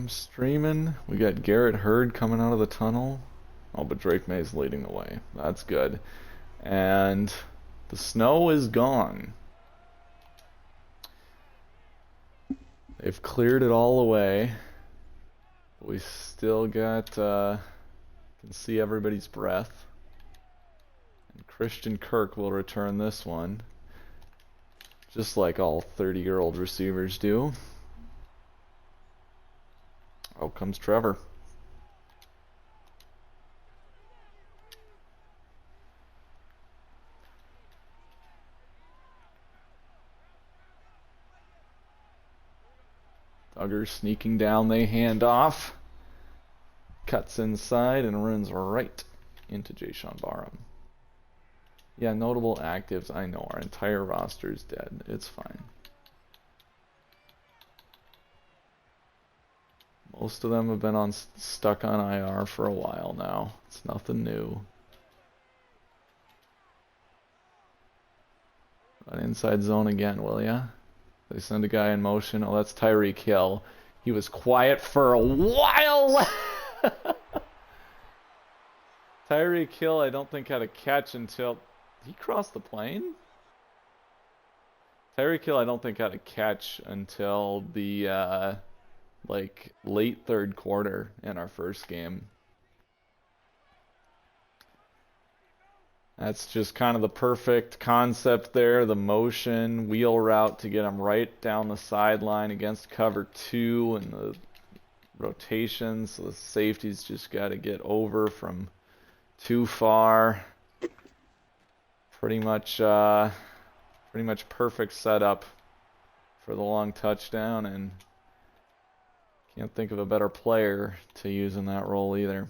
I'm streaming. We got Garrett Hurd coming out of the tunnel. Oh, but Drake May's leading the way. That's good. And the snow is gone. They've cleared it all away. We still got, can see everybody's breath. And Christian Kirk will return this one. Just like all 30-year-old receivers do. Out comes Trevor. Duggar sneaking down, they hand off. Cuts inside and runs right into Jayshawn Barham. Yeah, notable actives. I know, our entire roster is dead. It's fine. Most of them have been stuck on IR for a while now. It's nothing new. An inside zone again, will ya? They send a guy in motion. Oh, that's Tyreek Hill. He was quiet for a while. Tyreek Hill, I don't think had a catch until he crossed the plane. Tyreek Hill, I don't think had a catch until the like late third quarter in our first game. That's just kind of the perfect concept there. The motion, wheel route to get him right down the sideline against cover 2 and the rotation. So the safety's just got to get over from too far. Pretty much perfect setup for the long touchdown, and can't think of a better player to use in that role either.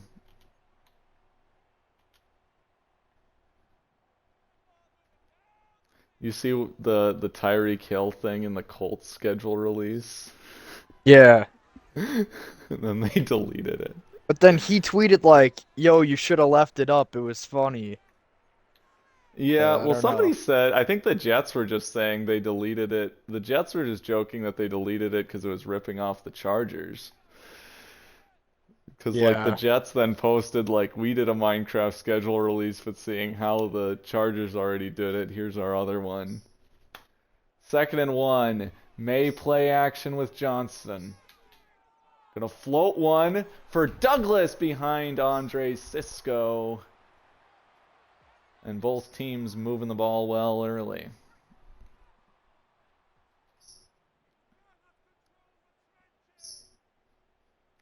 You see the Tyreek Hill thing in the Colts schedule release? Yeah. And then they deleted it. But then he tweeted like, "Yo, you should have left it up. It was funny." Yeah, I well, don't somebody know. said, I think the Jets were just saying they deleted it. The Jets were just joking that they deleted it because it was ripping off the Chargers. Because, like, the Yeah. Jets then posted, like, we did a Minecraft schedule release, but seeing how the Chargers already did it, here's our other one. 2nd and 1. May play action with Johnson. Gonna float one for Douglas behind Andre Cisco. And both teams moving the ball well early.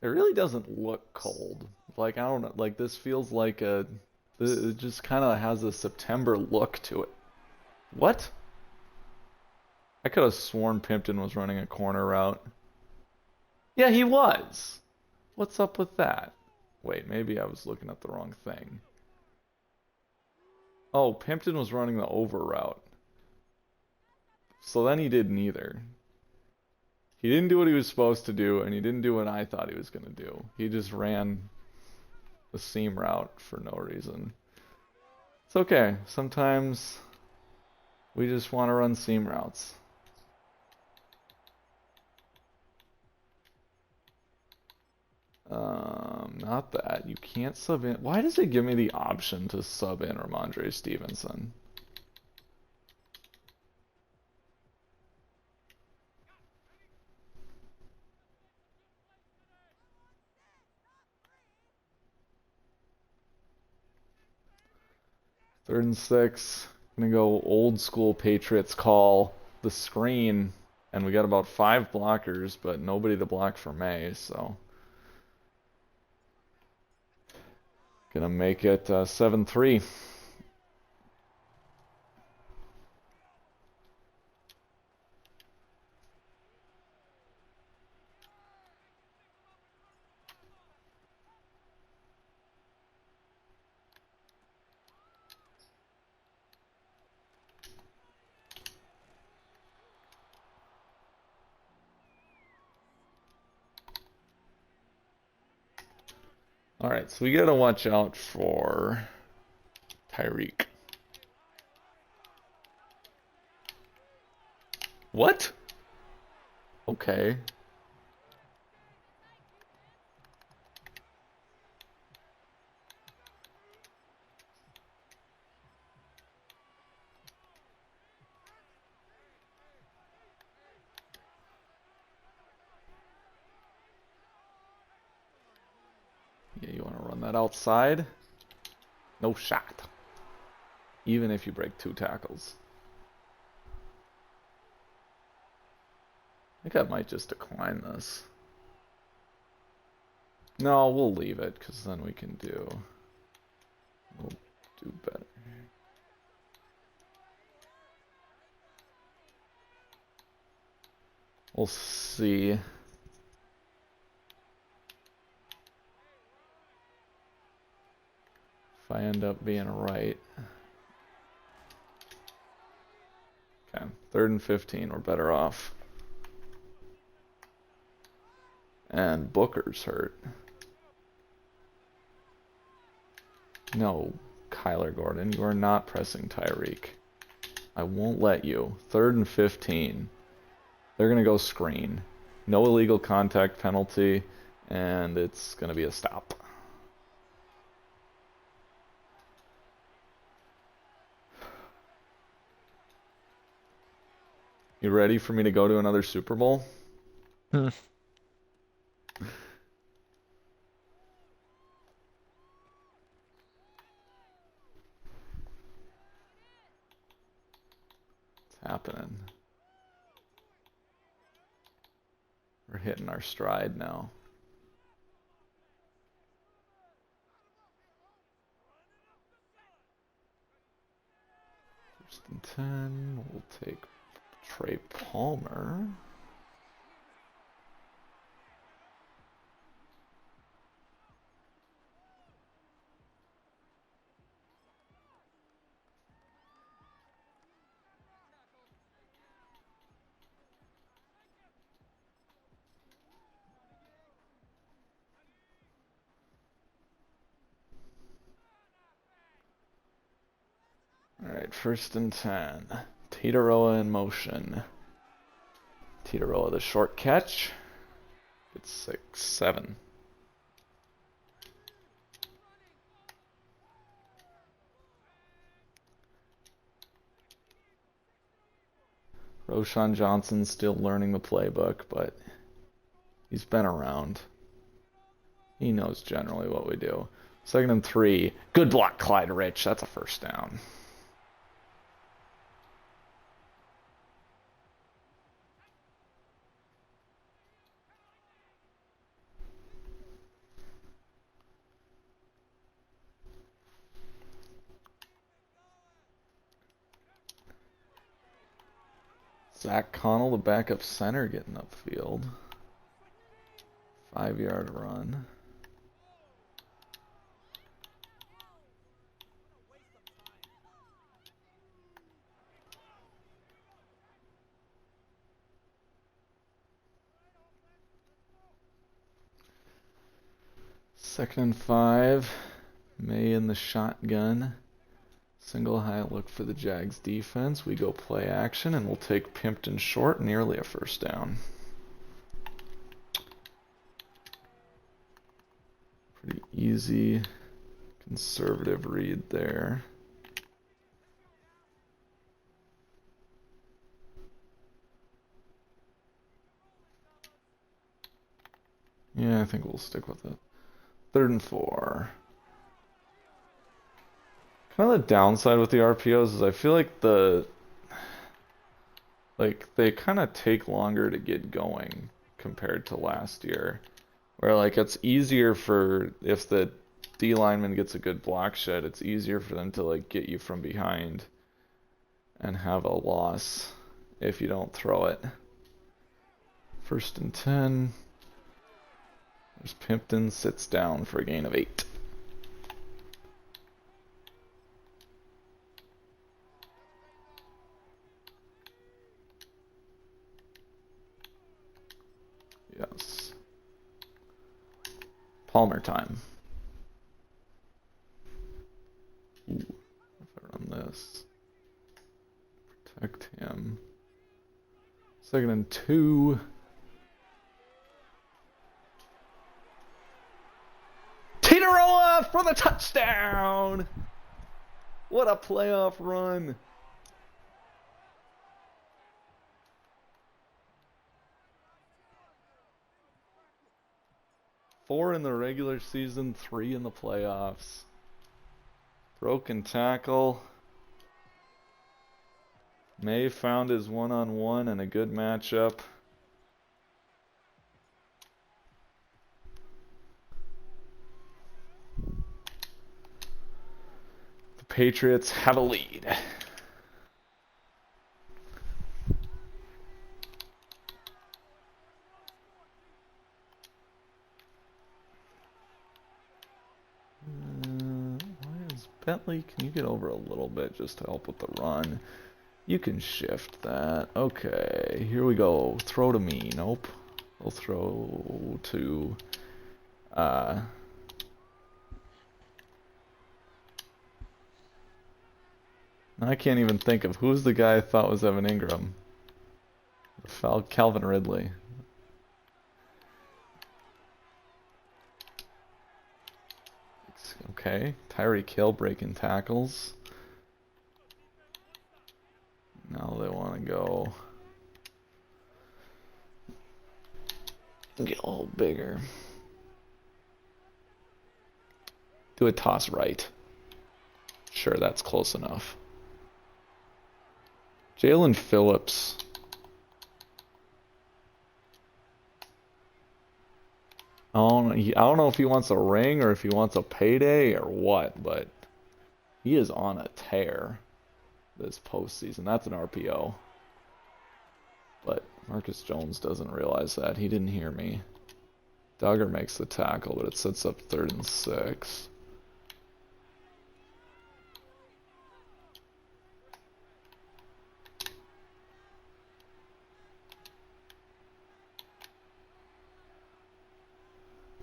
It really doesn't look cold. Like, I don't know, like this feels like it just kind of has a September look to it. What? I could have sworn Pimpton was running a corner route. Yeah, he was. What's up with that? Wait, maybe I was looking at the wrong thing. Oh, Pimpton was running the over route. So then he did neither. He didn't do what he was supposed to do, and he didn't do what I thought he was going to do. He just ran the seam route for no reason. It's okay. Sometimes we just want to run seam routes. Not that. You can't sub in. Why does it give me the option to sub in Ramondre Stevenson? Third and 6. Gonna go old school Patriots call the screen, and we got about 5 blockers, but nobody to block for May, so gonna make it 7-3. Alright, so we gotta watch out for Tyreek. What? Okay. Run that outside. No shot. Even if you break 2 tackles. I think I might just decline this. No, we'll leave it, because then we'll do better. We'll see. If I end up being right. Okay, 3rd and 15, we're better off. And Booker's hurt. No, Kyler Gordon, you are not pressing Tyreek. I won't let you. 3rd and 15. They're going to go screen. No illegal contact penalty, and it's going to be a stop. You ready for me to go to another Super Bowl? It's happening. We're hitting our stride now. First and 10. We'll take Trey Palmer. Alright, 1st and 10. Titaroa in motion. Titaroa the short catch. It's 6, 7. Roshan Johnson's still learning the playbook, but he's been around. He knows generally what we do. 2nd and 3. Good block, Clyde Rich. That's a first down. Zach Connell, the backup center, getting upfield. 5-yard run. Second and 5. May in the shotgun. Single high look for the Jags defense. We go play action, and we'll take Pimpton short, nearly a first down. Pretty easy, conservative read there. Yeah, I think we'll stick with it. 3rd and 4. Kind of the downside with the RPOs is I feel like they kind of take longer to get going compared to last year. Where like it's easier for, if the D lineman gets a good block shed, it's easier for them to like get you from behind and have a loss if you don't throw it. 1st and 10. There's Pimpton, sits down for a gain of 8. Yes. Palmer time. Ooh, if I run this. Protect him. 2nd and 2. Titaroa for the touchdown! What a playoff run! 4 in the regular season, 3 in the playoffs. Broken tackle. May found his one-on-one and a good matchup. The Patriots have a lead. Bentley, can you get over a little bit just to help with the run? You can shift that. Okay, here we go. Throw to me. Nope. We'll throw to... I can't even think of who's the guy I thought was Evan Ingram. Calvin Ridley. Okay, Tyreek Hill breaking tackles. Now they want to go get a little bigger. Do a toss right. Sure, that's close enough. Jalen Phillips. I don't know if he wants a ring or if he wants a payday or what, but he is on a tear this postseason. That's an RPO. But Marcus Jones doesn't realize that. He didn't hear me. Duggar makes the tackle, but it sets up 3rd and 6.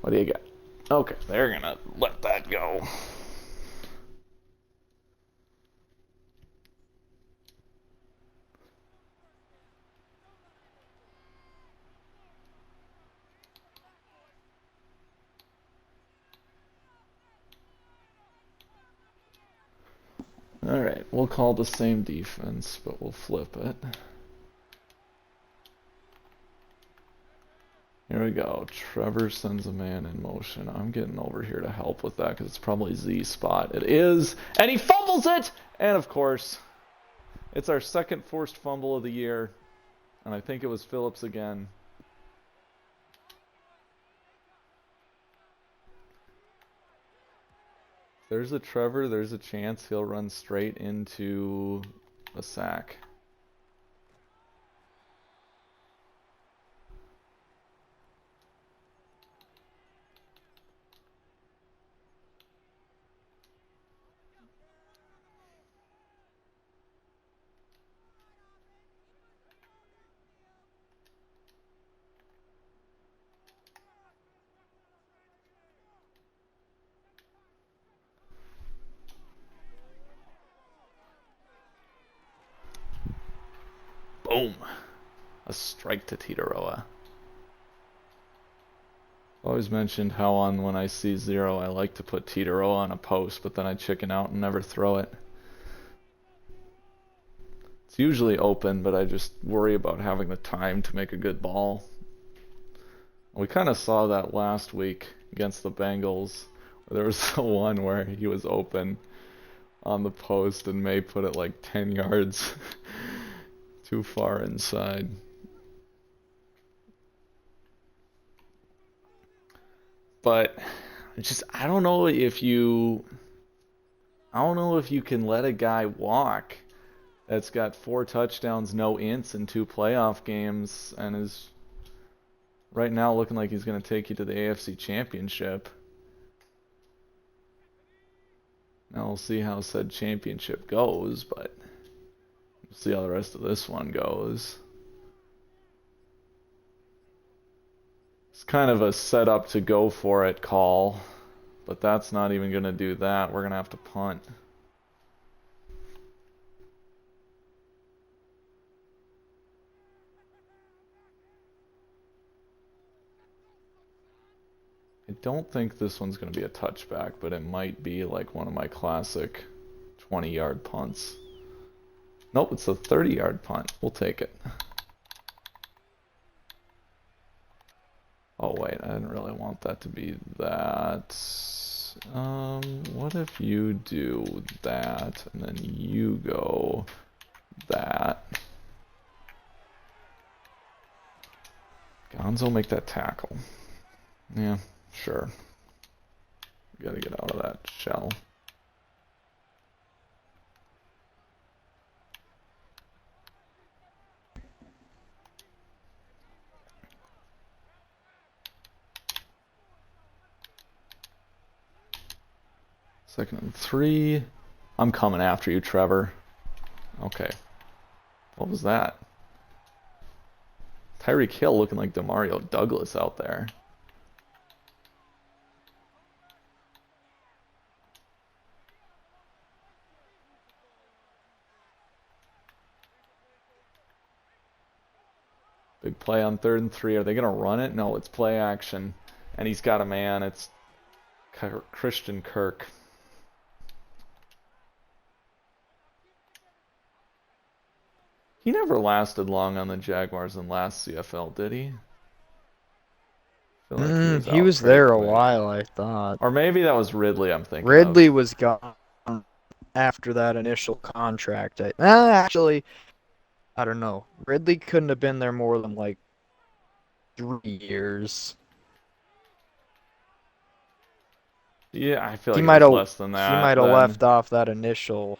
What do you got? Okay, they're gonna let that go. Alright, we'll call the same defense, but we'll flip it. Here we go. Trevor sends a man in motion. I'm getting over here to help with that because it's probably Z spot. It is, and he fumbles it! And of course, it's our 2nd forced fumble of the year. And I think it was Phillips again. There's a Trevor, there's a chance he'll run straight into a sack. Boom! A strike to Titaroa. Always mentioned how when I see 0, I like to put Titaroa on a post, but then I chicken out and never throw it. It's usually open, but I just worry about having the time to make a good ball. We kind of saw that last week against the Bengals. There was the one where he was open on the post and May put it like 10 yards too far inside. But I don't know if you can let a guy walk that's got 4 touchdowns, no ints in 2 playoff games and is right now looking like he's going to take you to the AFC Championship. Now we'll see how said championship goes, but we'll see how the rest of this one goes. It's kind of a setup to go for it call, but that's not even going to do that. We're going to have to punt. I don't think this one's going to be a touchback, but it might be like one of my classic 20-yard punts. Nope, it's a 30-yard punt. We'll take it. Oh wait, I didn't really want want that to be that. What if you do that and then you go that? Gonzo, make that tackle. Yeah, sure. We gotta get out of that shell. Second and 3. I'm coming after you, Trevor. Okay. What was that? Tyreek Hill looking like Demario Douglas out there. Big play on 3rd and 3. Are they going to run it? No, it's play action. And he's got a man. It's Christian Kirk. He never lasted long on the Jaguars in last CFL, did he? I feel like He was pretty there a quick. while, I thought. Or maybe that was Ridley I'm thinking Ridley of. was gone after that initial contract. Actually, I don't know. Ridley couldn't have been there more than like 3 years. Yeah, I feel He like it might was have less than he that might have then. left off that initial.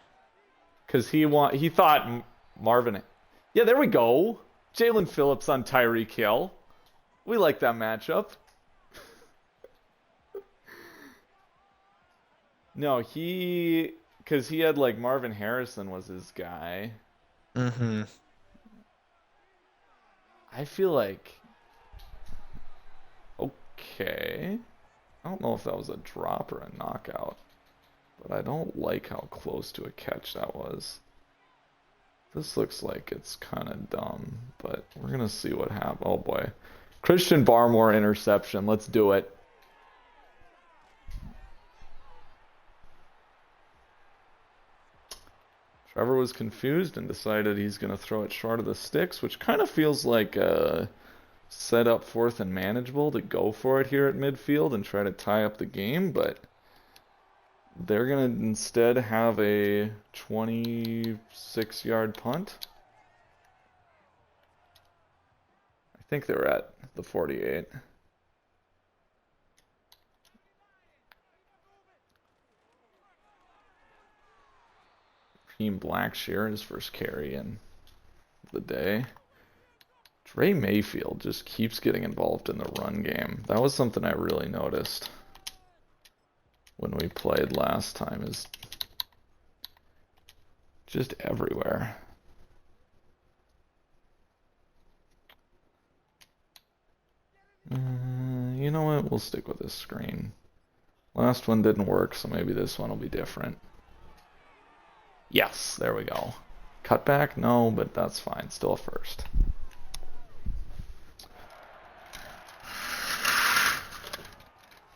Because he thought Marvin... Yeah, there we go. Jalen Phillips on Tyreek Hill. We like that matchup. No, because he had like Marvin Harrison was his guy. Mm-hmm. I feel like... Okay. I don't know if that was a drop or a knockout. But I don't like how close to a catch that was. This looks like it's kind of dumb, but we're going to see what happens. Oh boy. Christian Barmore interception. Let's do it. Trevor was confused and decided he's going to throw it short of the sticks, which kind of feels like a set up 4th and manageable to go for it here at midfield and try to tie up the game, but they're going to instead have a 26-yard punt. I think they're at the 48. Team Blackshear, his first carry in the day. Dre Mayfield just keeps getting involved in the run game. That was something I really noticed when we played last time, is just everywhere. You know what? We'll stick with this screen. Last one didn't work, so maybe this one will be different. Yes, there we go. Cutback? No, but that's fine. Still a first.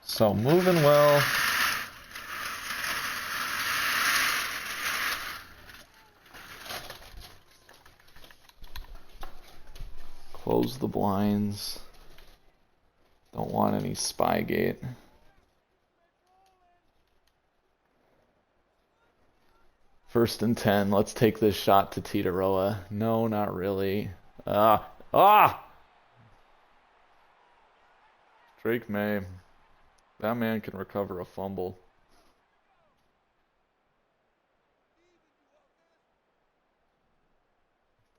So moving well. Close the blinds. Don't want any Spygate. First and 10. Let's take this shot to Titaroa. No, not really. Drake May. That man can recover a fumble.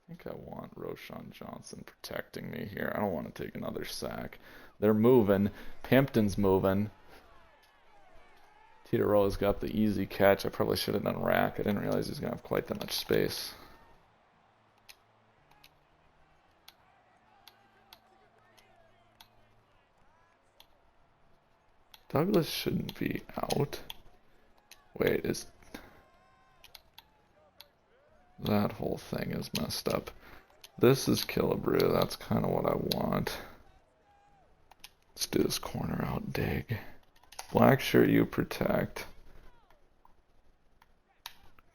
I think I want Roshan Johnson protecting me here. I don't want to take another sack. They're moving. Pimpton's moving. Titaroa's got the easy catch. I probably should have done rack. I didn't realize he's going to have quite that much space. Douglas shouldn't be out. Wait, is... That whole thing is messed up. This is Killebrew. That's kind of what I want. Let's do this corner out dig. Black shirt, you protect.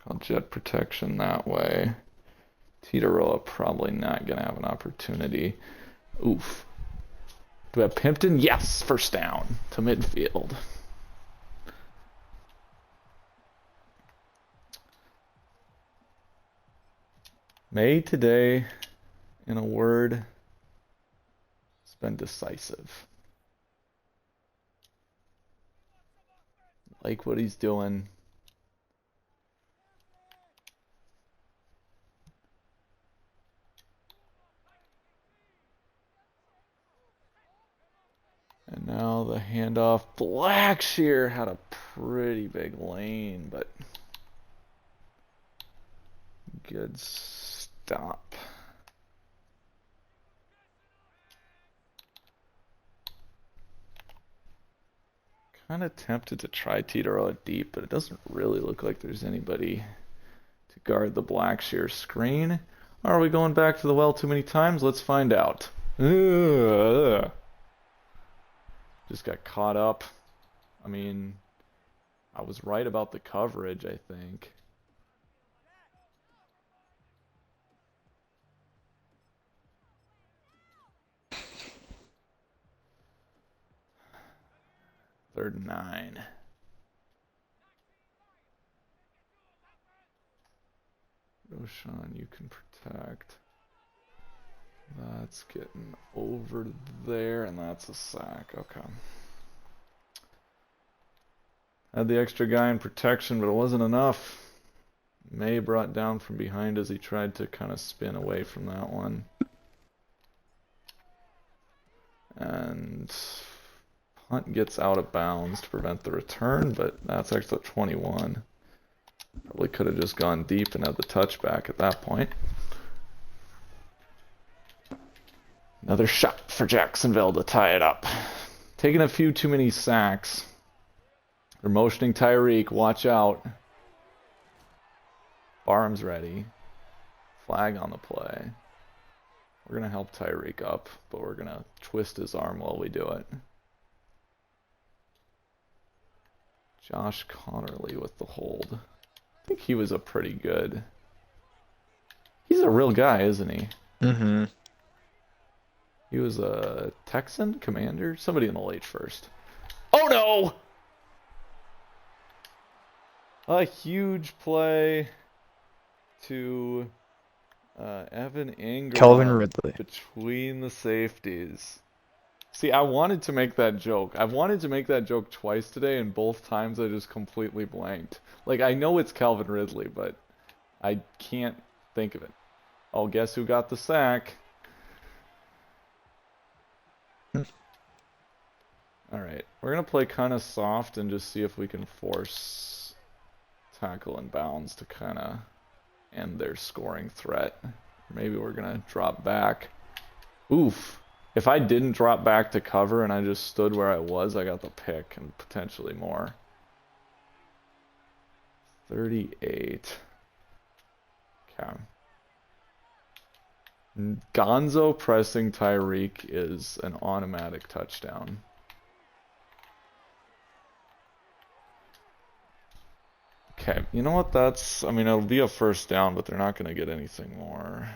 I'll jet protection that way. Titaroa probably not going to have an opportunity. Oof. Do we have Pimpton? Yes, first down to midfield. May today, in a word, has been decisive. Like what he's doing. And now the handoff. Blackshear had a pretty big lane, but good stop. Kind of tempted to try teeter out deep, but it doesn't really look like there's anybody to guard the Blackshear screen. Are we going back to the well too many times? Let's find out. Ugh. Just got caught up. I mean, I was right about the coverage, I think. Third and 9. Roshan, you can protect. That's getting over there, and that's a sack. Okay. Had the extra guy in protection, but it wasn't enough. May brought down from behind as he tried to kind of spin away from that one. And Hunt gets out of bounds to prevent the return, but that's extra 21. Probably could have just gone deep and had the touchback at that point. Another shot for Jacksonville to tie it up. Taking a few too many sacks. They're motioning Tyreek. Watch out. Barham's ready. Flag on the play. We're going to help Tyreek up, but we're going to twist his arm while we do it. Josh Connerly with the hold. I think he was a pretty good... He's a real guy, isn't he? Mm-hmm. He was a Texan commander? Somebody in the late first. Oh no! A huge play to Evan Ingram. Calvin Ridley. Between the safeties. See, I wanted to make that joke. I've wanted to make that joke twice today, and both times I just completely blanked. Like, I know it's Calvin Ridley, but I can't think of it. Oh, guess who got the sack? Alright, we're going to play kind of soft and just see if we can force tackle and bounds to kind of end their scoring threat. Maybe we're going to drop back. Oof. If I didn't drop back to cover and I just stood where I was, I got the pick and potentially more. 38. Okay. Gonzo pressing Tyreek is an automatic touchdown. Okay, you know what, that's... I mean, it'll be a first down, but they're not going to get anything more.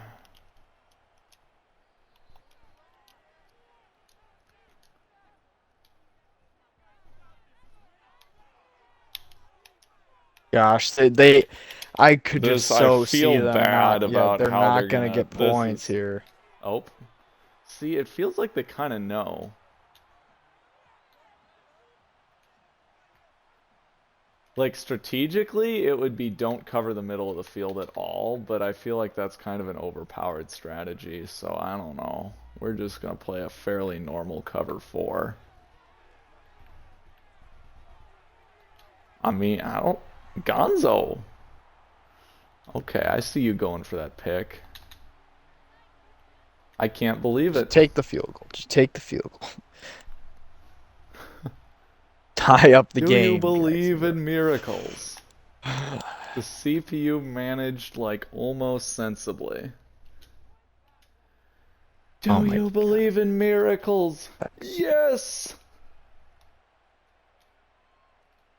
Gosh, I could just so see them not. Yeah, they're not gonna get points here. Oh, see, it feels like they kind of know. Like, strategically, it would be don't cover the middle of the field at all, but I feel like that's kind of an overpowered strategy, so I don't know. We're just going to play a fairly normal cover 4. I mean, I don't... Gonzo! Okay, I see you going for that pick. I can't believe it. Just take the field goal. Just take the field goal. Tie up the game. Do you believe in miracles? The CPU managed, like, almost sensibly. Do you believe in miracles? Yes!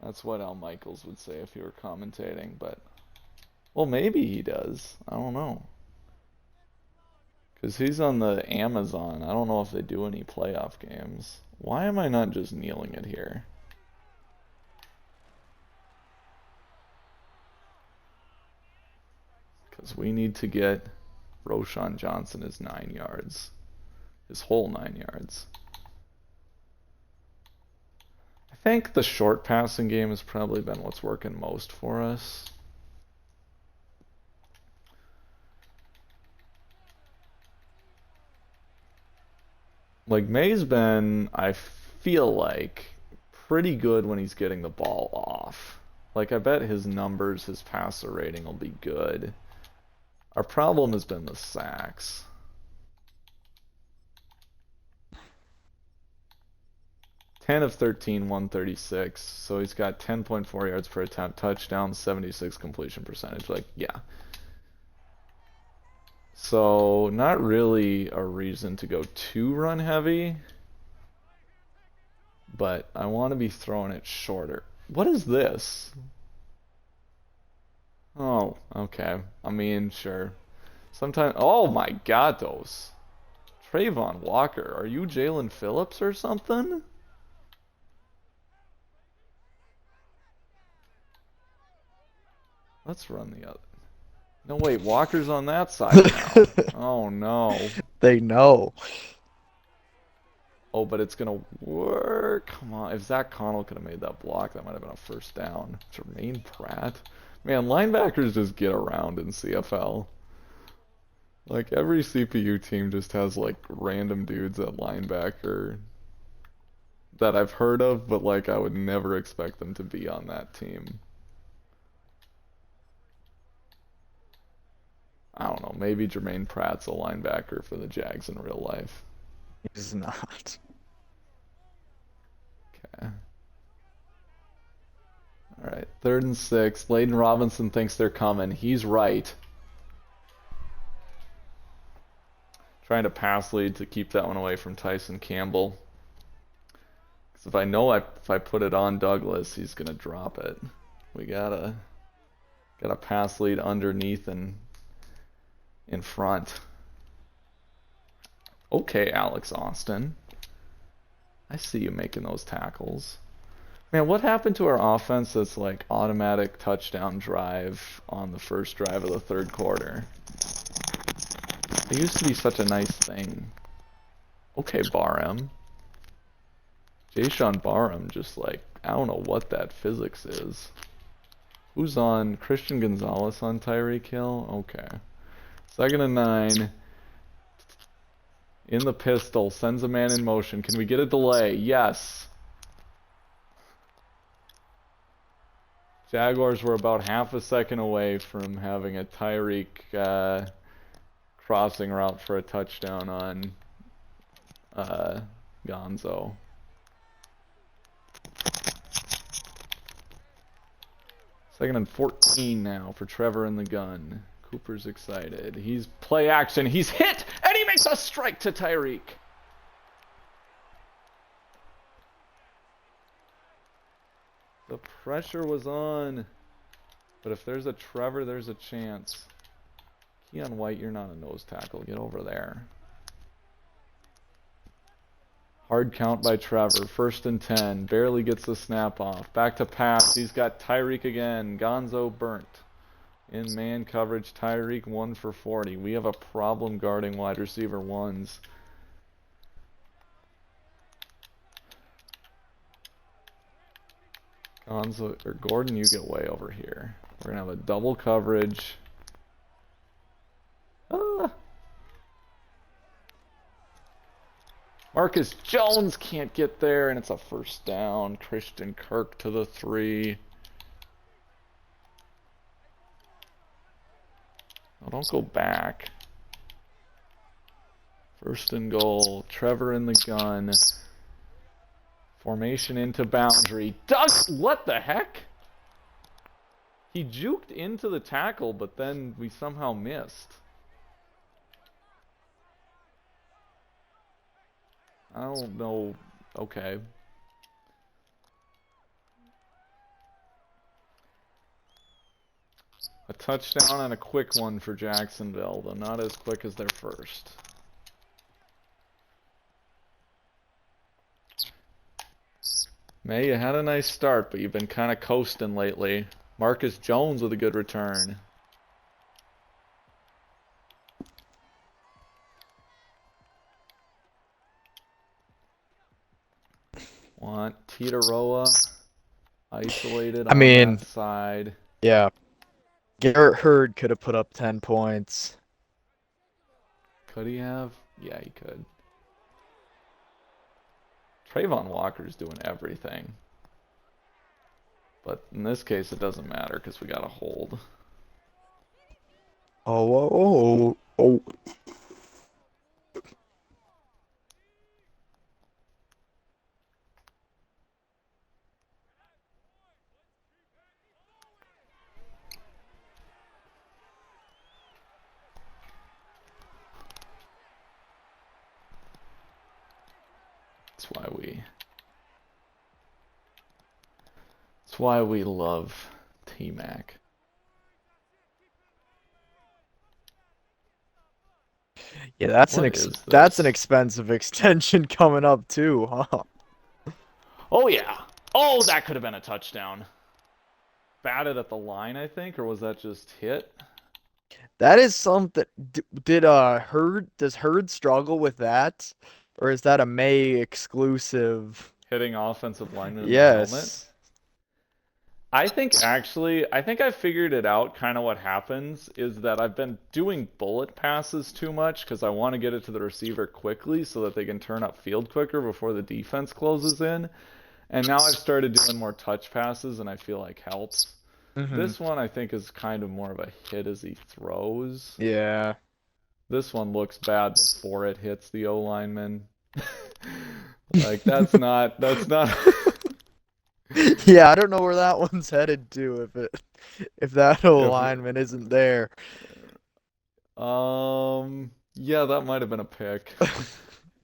That's what Al Michaels would say if he were commentating, but... Well, maybe he does. I don't know. Because he's on the Amazon. I don't know if they do any playoff games. Why am I not just kneeling it here? Because we need to get Roshan Johnson his 9 yards. His whole 9 yards. I think the short passing game has probably been what's working most for us. Like, May's been, I feel like, pretty good when he's getting the ball off. Like, I bet his numbers, his passer rating will be good. Our problem has been the sacks. Ten of 13, 136. So he's got 10.4 yards per attempt, touchdown, 76 completion percentage. Like, yeah. So, not really a reason to go too run heavy. But I want to be throwing it shorter. What is this? Oh, okay. I mean, sure. Sometimes. Oh my God, those. Trayvon Walker. Are you Jalen Phillips or something? Let's run the other. No, wait. Walker's on that side now. Oh no. They know. Oh, but it's gonna work. Come on. If Zach Connell could have made that block, that might have been a first down. Jermaine Pratt. Man, linebackers just get around in CFL. Like, every CPU team just has, like, random dudes at linebacker that I've heard of, but, like, I would never expect them to be on that team. I don't know. Maybe Jermaine Pratt's a linebacker for the Jags in real life. He's not. Okay. Alright, 3rd and 6. Layden Robinson thinks they're coming. He's right. Trying to pass lead to keep that one away from Tyson Campbell. Because if I know if I put it on Douglas, he's going to drop it. We gotta pass lead underneath and in front. Okay, Alex Austin. I see you making those tackles. Man, what happened to our offense that's like automatic touchdown drive on the first drive of the 3rd quarter? It used to be such a nice thing. Okay, Barham. Jayshawn Barham just like, I don't know what that physics is. Who's on? Christian Gonzalez on Tyreek Hill? Okay. 2nd and 9. In the pistol. Sends a man in motion. Can we get a delay? Yes. Jaguars were about half a second away from having a Tyreek crossing route for a touchdown on Gonzo. Second and 14 now for Trevor in the gun. Cooper's excited. He's play action. He's hit, and he makes a strike to Tyreek. The pressure was on. But if there's a Trevor, there's a chance. Keon White, you're not a nose tackle. Get over there. Hard count by Trevor. 1st and 10. Barely gets the snap off. Back to pass. He's got Tyreek again. Gonzo burnt. In man coverage, Tyreek 1 for 40. We have a problem guarding wide receiver ones. Gonzo or Gordon, you get way over here. We're gonna have a double coverage. Ah. Marcus Jones can't get there, and it's a first down. Christian Kirk to the 3. Oh, don't go back. 1st and goal. Trevor in the gun. Formation into boundary. Doug, what the heck? He juked into the tackle, but then we somehow missed. I don't know. Okay. A touchdown and a quick one for Jacksonville, though not as quick as their first. May, you had a nice start, but you've been kind of coasting lately. Marcus Jones with a good return. Want Titaroa isolated I on that mean, side. yeah, Garrett Hurd could have put up 10 points. Could he have? Yeah, he could. Trayvon Walker's doing everything. But in this case, it doesn't matter because we got a hold. Oh, oh, oh, oh. That's why we. That's why we love T-Mac. Yeah, What is that's an this? expensive extension coming up too, huh? Oh yeah. Oh, that could have been a touchdown. Batted at the line, I think, or was that just hit? That is something. Did Hurd does Hurd struggle with that, or is that a May exclusive? Hitting offensive lineman in the helmet. Yes. I think actually, I think I figured it out. Kind of what happens is that I've been doing bullet passes too much because I want to get it to the receiver quickly so that they can turn up field quicker before the defense closes in. And now I've started doing more touch passes and I feel like helps. Hmm. This one I think is kind of more of a hit as he throws. Yeah. This one looks bad before it hits the O lineman. Like that's not Yeah, I don't know where that one's headed to if that old if lineman isn't there. yeah, that might have been a pick.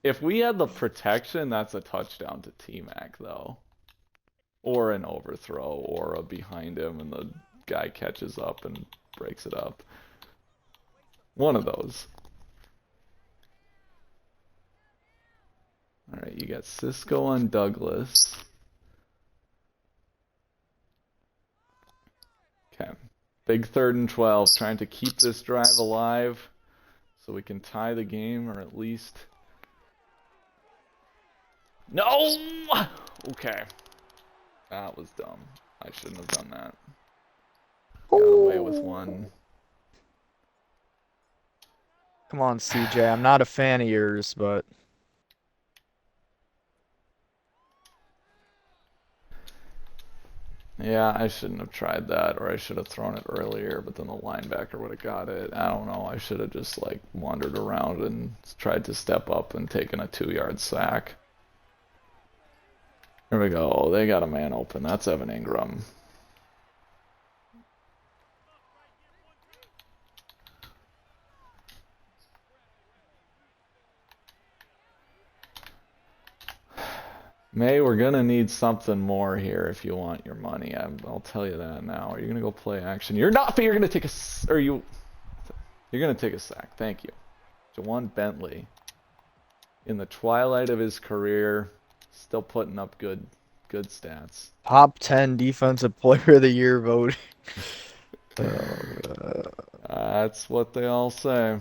If we had the protection, that's a touchdown to T-Mac though. Or an overthrow or a behind him and the guy catches up and breaks it up. One of those. All right, you got Cisco on Douglas. Okay. Big 3rd and 12, trying to keep this drive alive so we can tie the game or at least. No! Okay. That was dumb. I shouldn't have done that. Got away with one. Come on, CJ. I'm not a fan of yours, but Yeah, I shouldn't have tried that, or I should have thrown it earlier, but then the linebacker would have got it. I don't know. I should have just like wandered around and tried to step up and taken a 2-yard sack. There we go. They got a man open. That's Evan Ingram. May, we're gonna need something more here if you want your money. I'll tell you that now. Are you gonna go play action? You're not, but you're gonna take a, or you're gonna take a sack. Thank you. Jawan Bentley, in the twilight of his career, still putting up good stats. top 10 defensive player of the year vote. Uh, That's what they all say.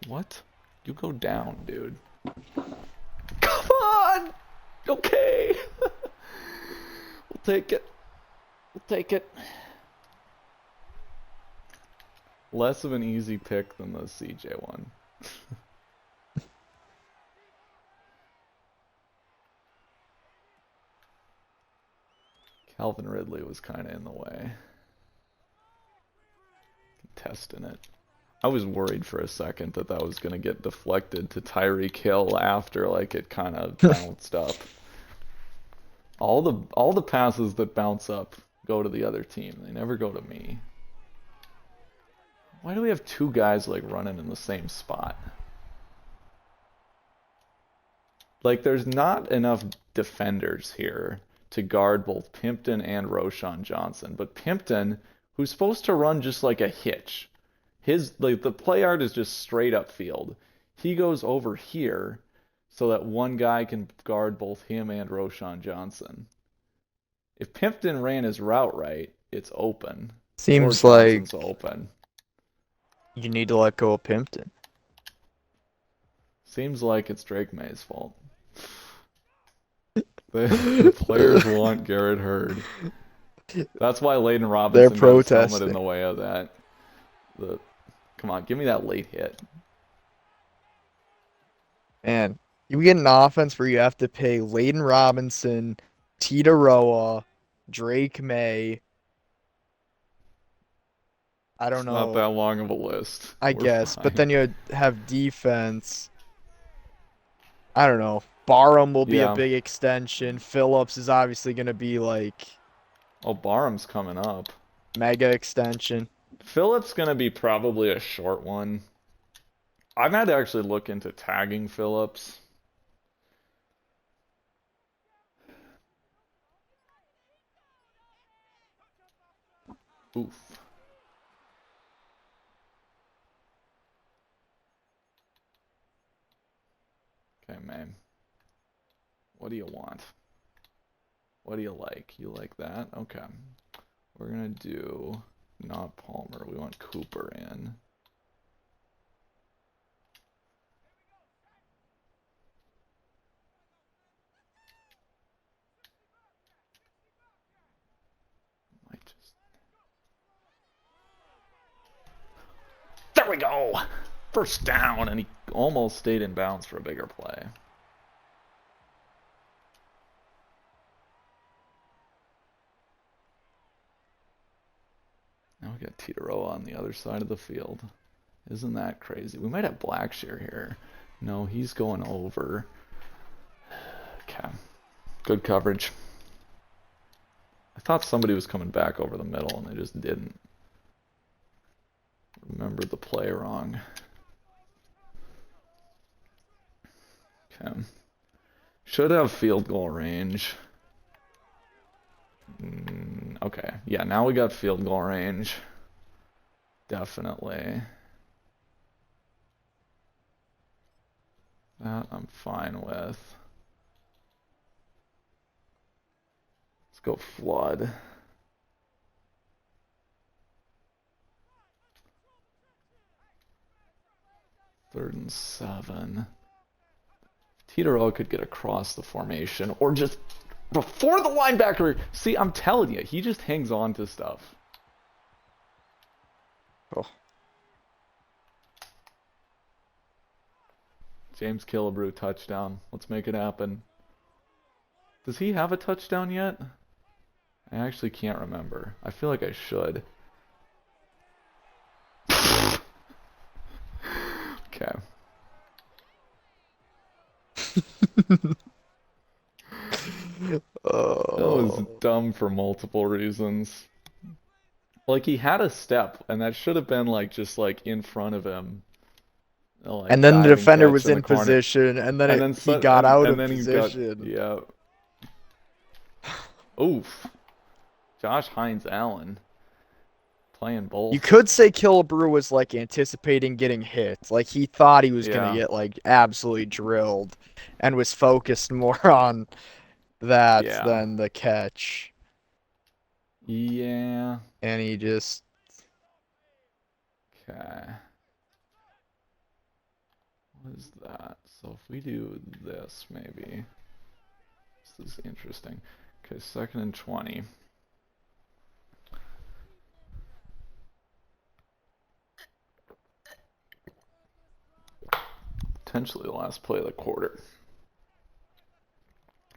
What? You go down, dude. Come on! Okay. We'll take it. We'll take it. Less of an easy pick than the CJ one. Calvin Ridley was kind of in the way. Contesting it. I was worried for a second that that was going to get deflected to Tyreek Hill after like it kind of bounced up. All the passes that bounce up go to the other team. They never go to me. Why do we have two guys like running in the same spot? Like there's not enough defenders here to guard both Pimpton and Roshan Johnson. But Pimpton, who's supposed to run just like a hitch, his like the play art is just straight up field. He goes over here so that one guy can guard both him and Roshan Johnson. If Pimpton ran his route right, it's open. Or Seems like Johnson's open. you need to let go of Pimpton. Seems like it's Drake May's fault. The players want Garrett Hurd. That's why Layden They're Robinson got his helmet in protesting. the way of that. Come on, give me that late hit. Man, you get an offense where you have to pay Layden Robinson, Tita Roa, Drake May. I don't It's not that know, long of a list. I We're guess. But fine. then you have defense. I don't know. Barham will be a Yeah. big extension. Phillips is obviously going to be like Oh, Barham's coming up. mega extension. Phillips gonna be probably a short one. I've had to actually look into tagging Phillips. Oof. Okay, man. What do you want? What do you like? You like that? Okay. We're gonna do not Palmer. We want Cooper in. Might just. There we go. First down, and he almost stayed in bounds for a bigger play. Now we got Titaroa on the other side of the field. Isn't that crazy? We might have Blackshear here. No, he's going over. Okay. Good coverage. I thought somebody was coming back over the middle, and they just didn't. Remembered the play wrong. Okay. Should have field goal range. Okay. Yeah, now we got field goal range. Definitely. That I'm fine with. Let's go flood. Third and 7. Titaroa could get across the formation or just before the linebacker. See, I'm telling you, he just hangs on to stuff. Oh. James Killebrew touchdown. Let's make it happen. Does he have a touchdown yet? I actually can't remember. I feel like I should. Okay. That was Oh. dumb for multiple reasons. Like he had a step, and that should have been like just like in front of him, like And then the diving defender catch was in the in corner, position, and then and then he got out and of then he got position. yeah. Oof. Josh Hines Allen playing You both. could say Killebrew was like anticipating getting hit. Like he thought he was gonna Yeah. get like absolutely drilled and was focused more on that Yeah. than the catch. Yeah. And he just Okay. What is that? So if we do this, maybe. This is interesting. Okay, 2nd and 20. Potentially the last play of the quarter.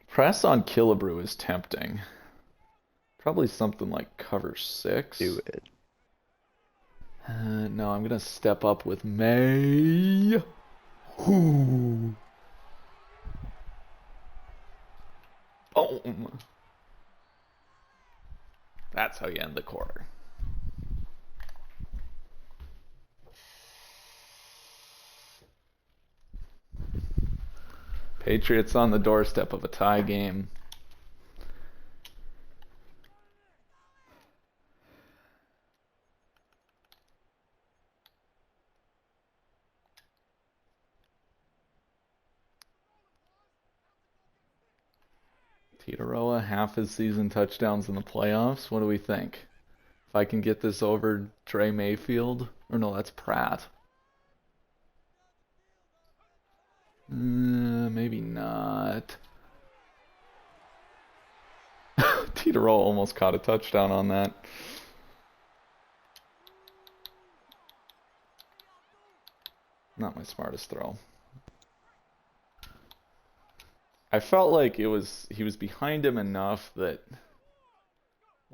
Press on Killebrew is tempting. Probably something like cover 6. do it. No, I'm gonna step up with May. Ooh. Boom. That's how you end the quarter. Patriots on the doorstep of a tie game. Titaroa, half his season touchdowns in the playoffs. What do we think? If I can get this over Trey Mayfield, or no, that's Pratt. Maybe not. Titaroa almost caught a touchdown on that. Not my smartest throw. I felt like he was behind him enough that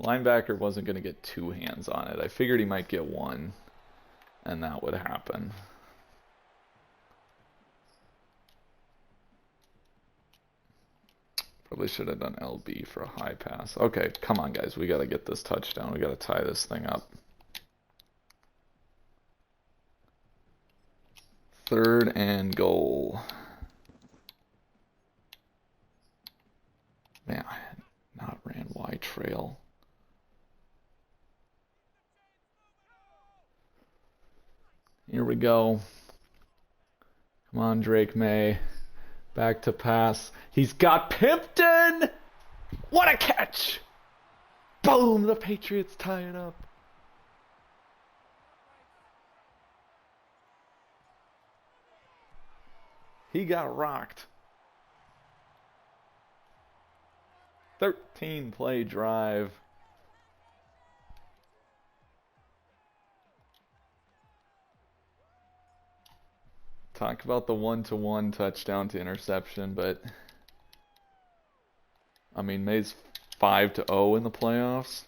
linebacker wasn't going to get two hands on it. I figured he might get one, and that would happen. Probably should have done LB for a high pass. Okay, come on, guys. We got to get this touchdown. We got to tie this thing up. 3rd and goal. Man, I had not ran Y trail. Here we go. Come on, Drake May. Back to pass. He's got Pimpton! What a catch! Boom! The Patriots tie it up. He got rocked. 13-play drive. Talk about the 1-to-1 touchdown to interception, but I mean, May's 5-0 in the playoffs.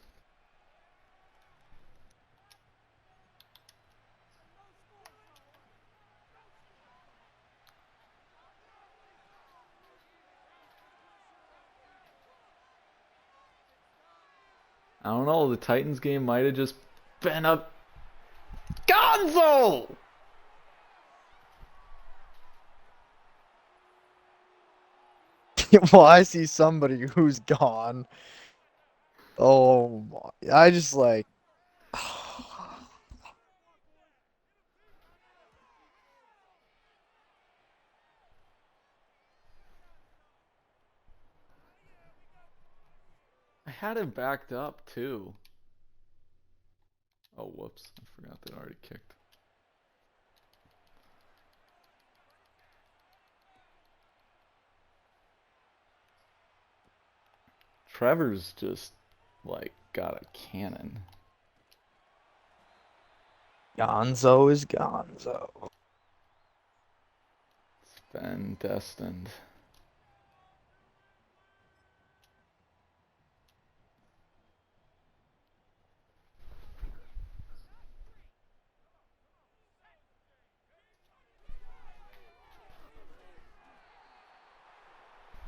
I don't know, the Titans game might have just been a Gonzo! Well, I see somebody who's gone. Oh my. I just like. I had him backed up too. Oh, whoops. I forgot they already kicked. Trevor's just, like, got a cannon. Gonzo is Gonzo. It's been destined.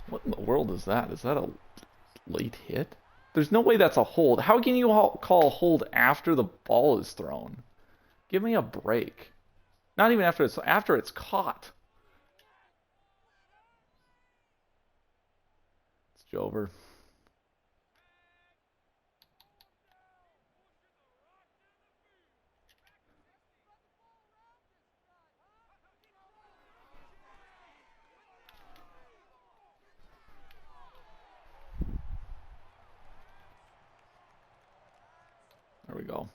What in the world is that? Is that a late hit? There's no way that's a hold. How can you call a hold after the ball is thrown? Give me a break. Not even after it's caught. It's Jover. There we go.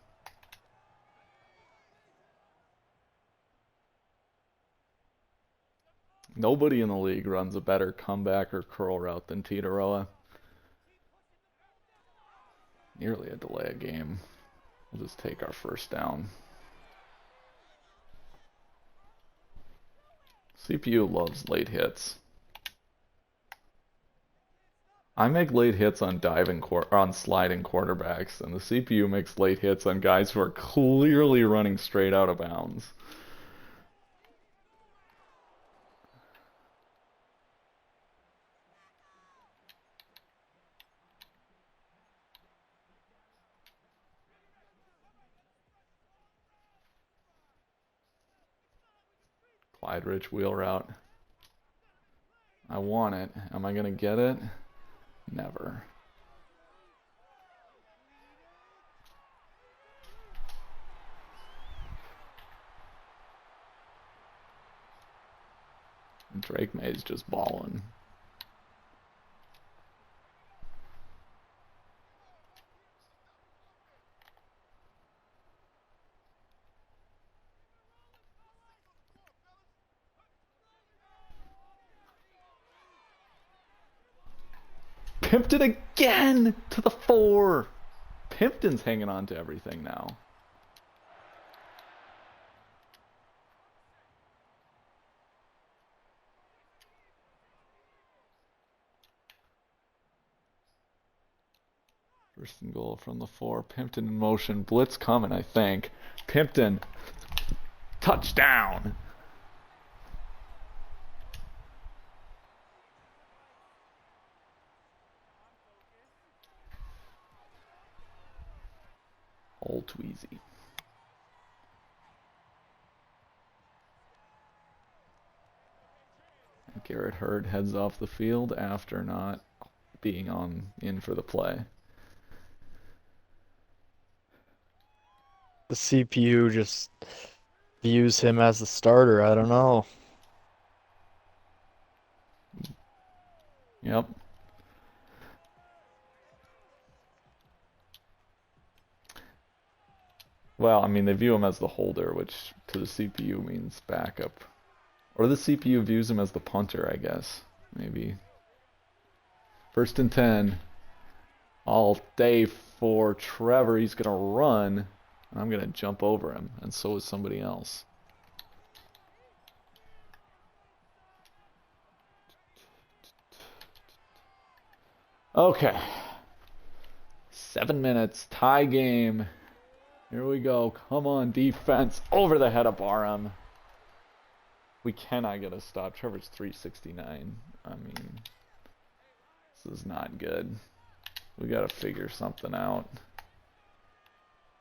Nobody in the league runs a better comeback or curl route than Titaroa. Nearly a delay a game. We'll just take our first down. CPU loves late hits. I make late hits on sliding quarterbacks, and the CPU makes late hits on guys who are clearly running straight out of bounds. Clyde Rich wheel route. I want it. Am I going to get it? Never. Drake May's just balling. Pimped it again to the 4. Pimpton's hanging on to everything now. First and goal from the 4. Pimpton in motion. Blitz coming, I think. Pimpton. Touchdown. All too easy. Garrett Hurd heads off the field after not being in for the play. The CPU just views him as the starter. I don't know. Yep. Well, I mean, they view him as the holder, which to the CPU means backup. Or the CPU views him as the punter, I guess. Maybe. First and 10. All day for Trevor. He's going to run. And I'm going to jump over him. And so is somebody else. Okay. 7 minutes. Tie game. Here we go. Come on, defense. Over the head of Barham. We cannot get a stop. Trevor's 369. I mean, this is not good. We got to figure something out.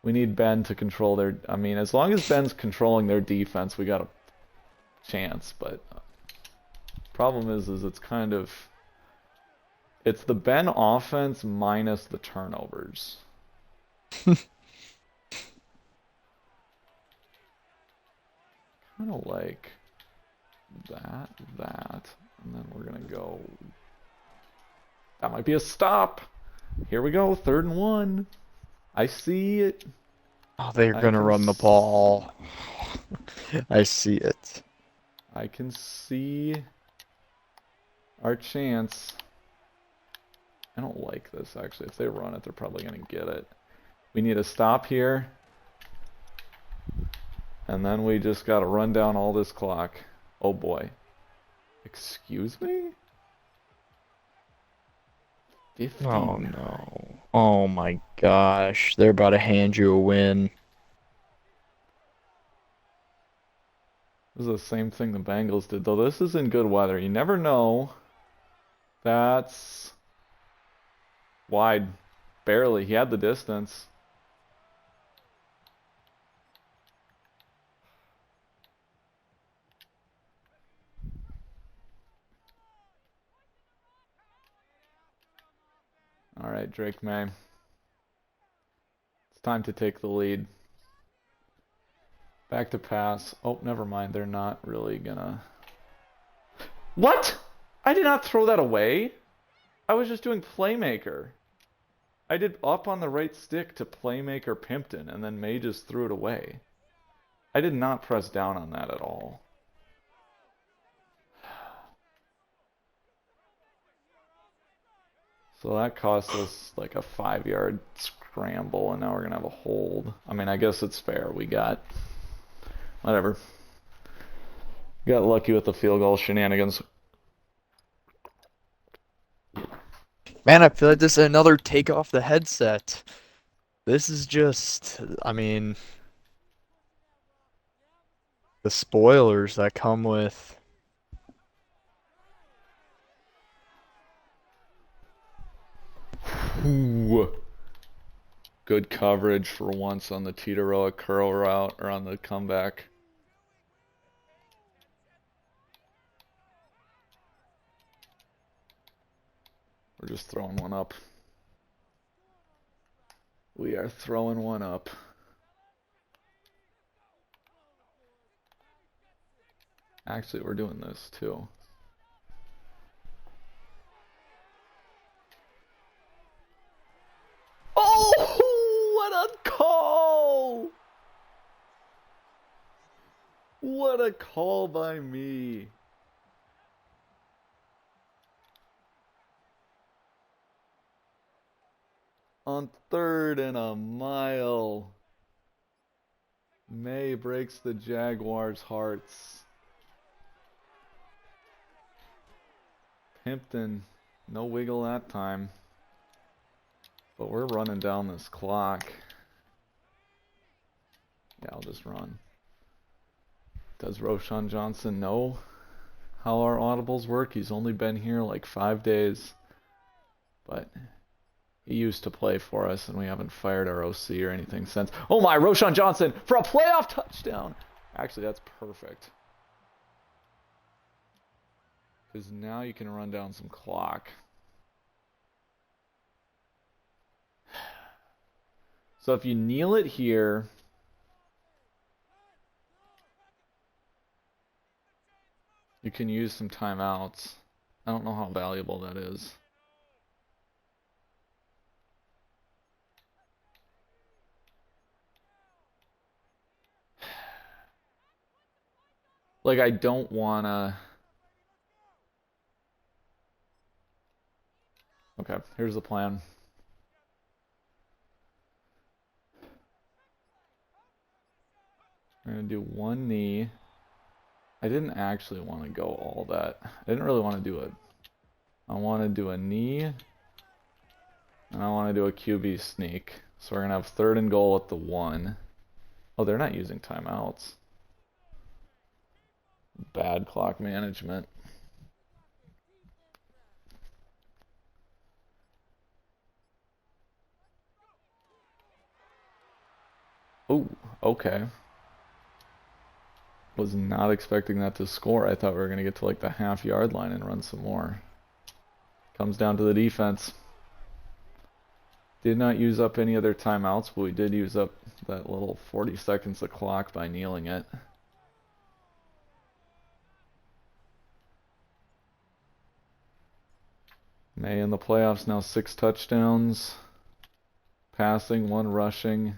We need Ben to control their... I mean, as long as Ben's controlling their defense, we got a chance. But problem is it's kind of... It's the Ben offense minus the turnovers. Kind of like that, and then we're gonna go. That might be a stop. Here we go, 3rd and 1. I see it. Oh, they're gonna run the ball. I see it. I can see our chance. I don't like this, actually. If they run it, they're probably gonna get it. We need a stop here. And then we just gotta run down all this clock. Oh boy. Excuse me? 50. Oh no. Oh my gosh. They're about to hand you a win. This is the same thing the Bengals did, though this is in good weather. You never know. That's wide. Barely. He had the distance. All right, Drake May. It's time to take the lead. Back to pass. Oh, never mind. They're not really gonna... What? I did not throw that away. I was just doing playmaker. I did up on the right stick to playmaker Pimpton, and then May just threw it away. I did not press down on that at all. So that cost us like a 5-yard scramble, and now we're gonna have a hold. I mean, I guess it's fair. We got whatever. Got lucky with the field goal shenanigans. Man, I feel like this is another take off the headset. This is just, I mean, the spoilers that come with. Ooh. Good coverage for once on the Titaroa curl route, or on the comeback. We're just throwing one up. We are throwing one up. Actually, we're doing this too. Oh, what a call! What a call by me. On 3rd and a mile. May breaks the Jaguars' hearts. Pimpton, no wiggle that time. But we're running down this clock. Yeah, I'll just run. Does Roshan Johnson know how our audibles work? He's only been here like 5 days. But he used to play for us, and we haven't fired our OC or anything since. Oh my, Roshan Johnson for a playoff touchdown! Actually, that's perfect. Because now you can run down some clock. So if you kneel it here, you can use some timeouts. I don't know how valuable that is. Like, I don't wanna... Okay, here's the plan. We're gonna do one knee. I didn't actually want to go all that. I didn't really want to do it. I want to do a knee, and I want to do a QB sneak. So we're gonna have 3rd and goal at the 1. Oh, they're not using timeouts. Bad clock management. Oh, okay. Was not expecting that to score. I thought we were going to get to like the half-yard line and run some more. Comes down to the defense. Did not use up any other timeouts, but we did use up that little 40 seconds of clock by kneeling it. May in the playoffs now 6 touchdowns. Passing, 1 rushing,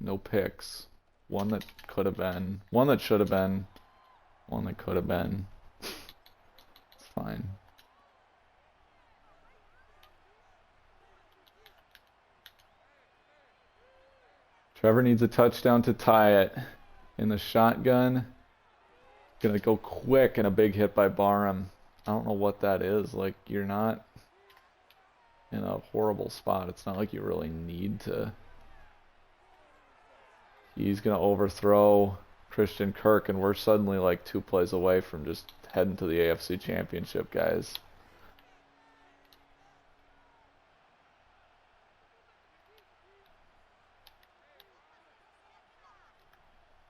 no picks. 1 that could have been, 1 that should have been, 1 that could have been. It's fine. Trevor needs a touchdown to tie it. In the shotgun, gonna go quick and a big hit by Barham. I don't know what that is. Like, you're not in a horrible spot. It's not like you really need to. He's going to overthrow Christian Kirk, and we're suddenly like 2 plays away from just heading to the AFC Championship, guys.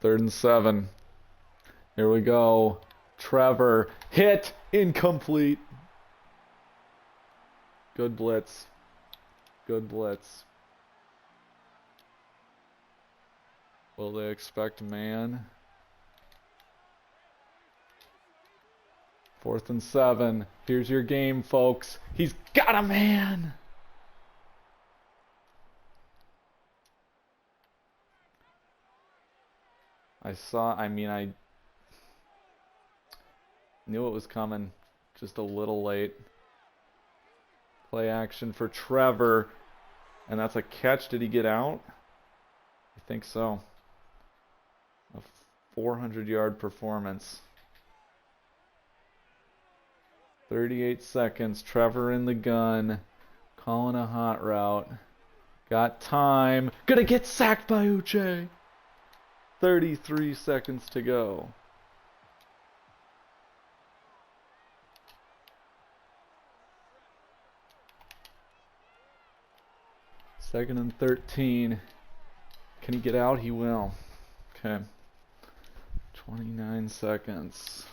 Third and 7. Here we go. Trevor, hit, incomplete. Good blitz. Good blitz. Will they expect man? 4th and 7. Here's your game, folks. He's got a man! I knew it was coming. Just a little late. Play action for Trevor. And that's a catch. Did he get out? I think so. A 400-yard performance. 38 seconds. Trevor in the gun. Calling a hot route. Got time. Gonna get sacked by Uche. 33 seconds to go. Second and 13. Can he get out? He will. Okay. 29 seconds.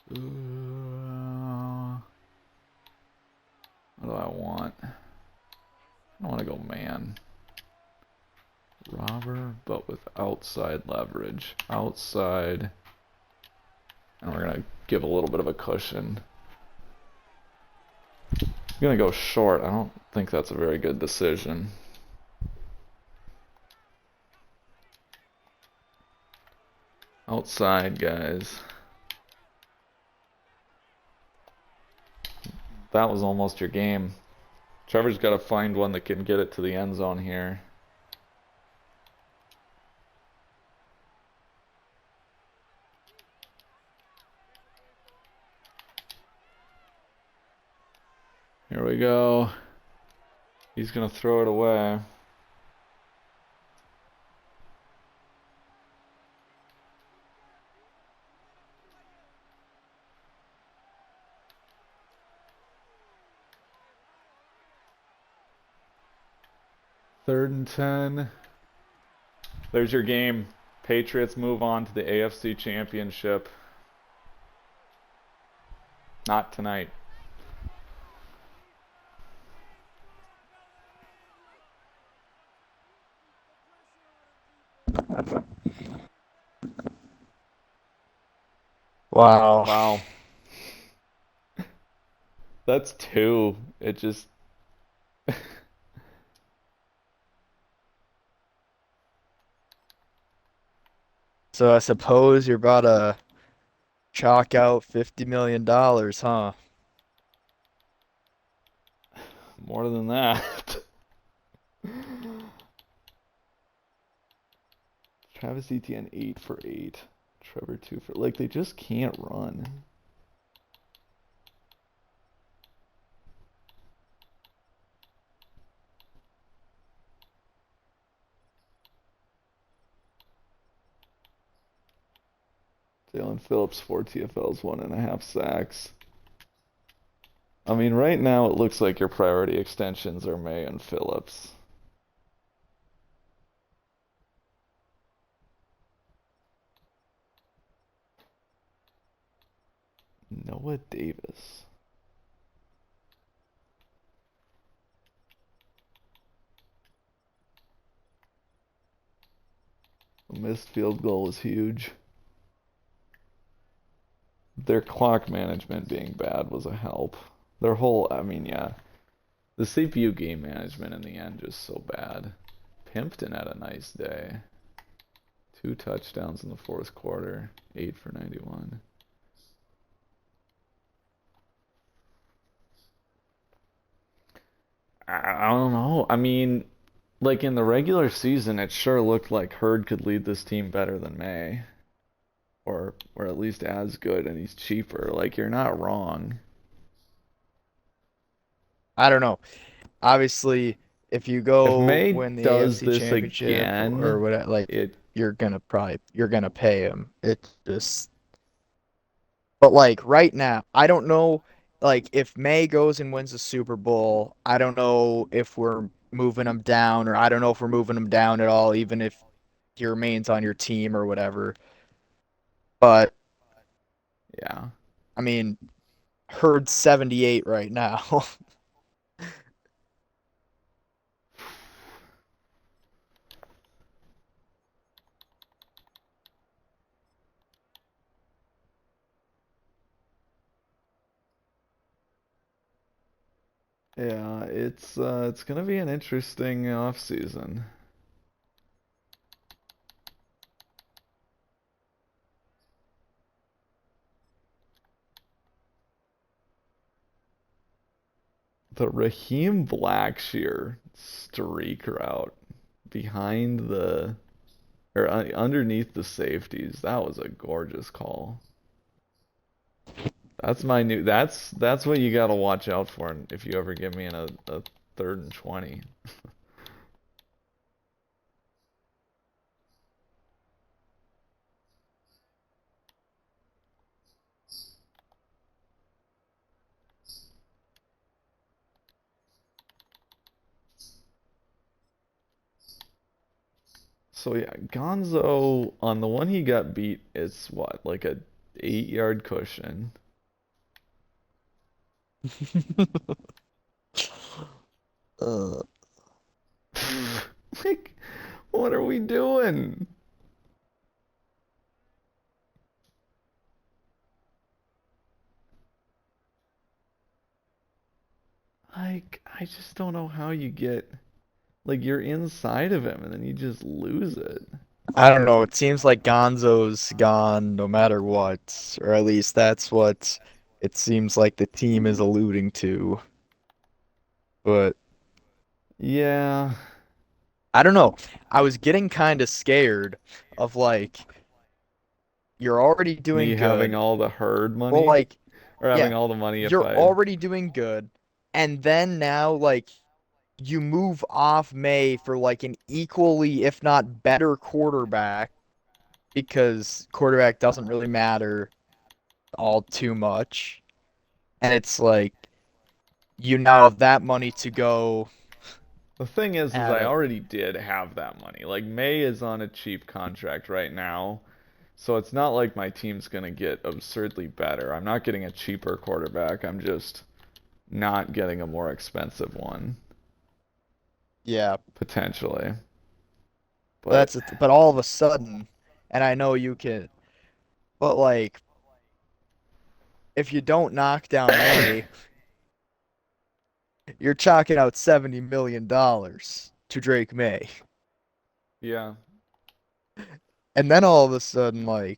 What do I want? I want to go man. Robber, but with outside leverage. Outside. And we're going to give a little bit of a cushion. I'm going to go short. I don't think that's a very good decision. Outside, guys. That was almost your game. Trevor's got to find one that can get it to the end zone here. Here we go. He's going to throw it away. Third and 10. There's your game. Patriots move on to the AFC Championship. Not tonight. Wow. Wow. That's two. It just... So I suppose you're about to chalk out $50 million, huh? More than that. Travis Etienne 8 for 8. Trevor 2 for... Like, they just can't run. Jalen Phillips, 4 TFLs, 1.5 sacks. I mean, right now it looks like your priority extensions are May and Phillips. Noah Davis. A missed field goal is huge. Their clock management being bad was a help. Their whole, I mean, yeah. The CPU game management in the end just so bad. Pimpton had a nice day. 2 touchdowns in the fourth quarter. 8 for 91. I don't know. I mean, like in the regular season, it sure looked like Hurd could lead this team better than May. Or at least as good, and he's cheaper. Like, you're not wrong. I don't know. Obviously, if you If go May win the does AFC this Championship or again, whatever, like it you're gonna pay him. It's just, but like right now, I don't know. Like if May goes and wins the Super Bowl, I don't know if we're moving him down, or I don't know if we're moving him down at all, even if he remains on your team or whatever. But yeah. I mean, Hurd's 78 right now. Yeah, it's gonna be an interesting off season. The Raheem Blackshear streak route behind the or underneath the safeties. That was a gorgeous call. That's my new. That's what you gotta watch out for if you ever get me in a third and 20. So yeah, Gonzo on the one he got beat is what, like a 8-yard cushion. Uh, Like, what are we doing? Like, I just don't know how you get like you're inside of him and then you just lose it. I don't know. It seems like Gonzo's gone no matter what, or at least that's what it seems like the team is alluding to. But Yeah, I don't know. I was getting kind of scared of like you're already me doing having good. all the herd Well, money like or yeah, having all the money if you're I. already doing good, and then now like you move off May for like an equally, if not better, quarterback because quarterback doesn't really matter all too much. And it's like you now have that money to go The thing is at I it. already did have that money. Like May is on a cheap contract right now, so it's not like my team's gonna get absurdly better. I'm not getting a cheaper quarterback. I'm just not getting a more expensive one Yeah, potentially. But that's it. But all of a sudden, and I know you can, but like if you don't knock down May, you're chalking out $70 million to Drake May. yeah, And then all of a sudden, like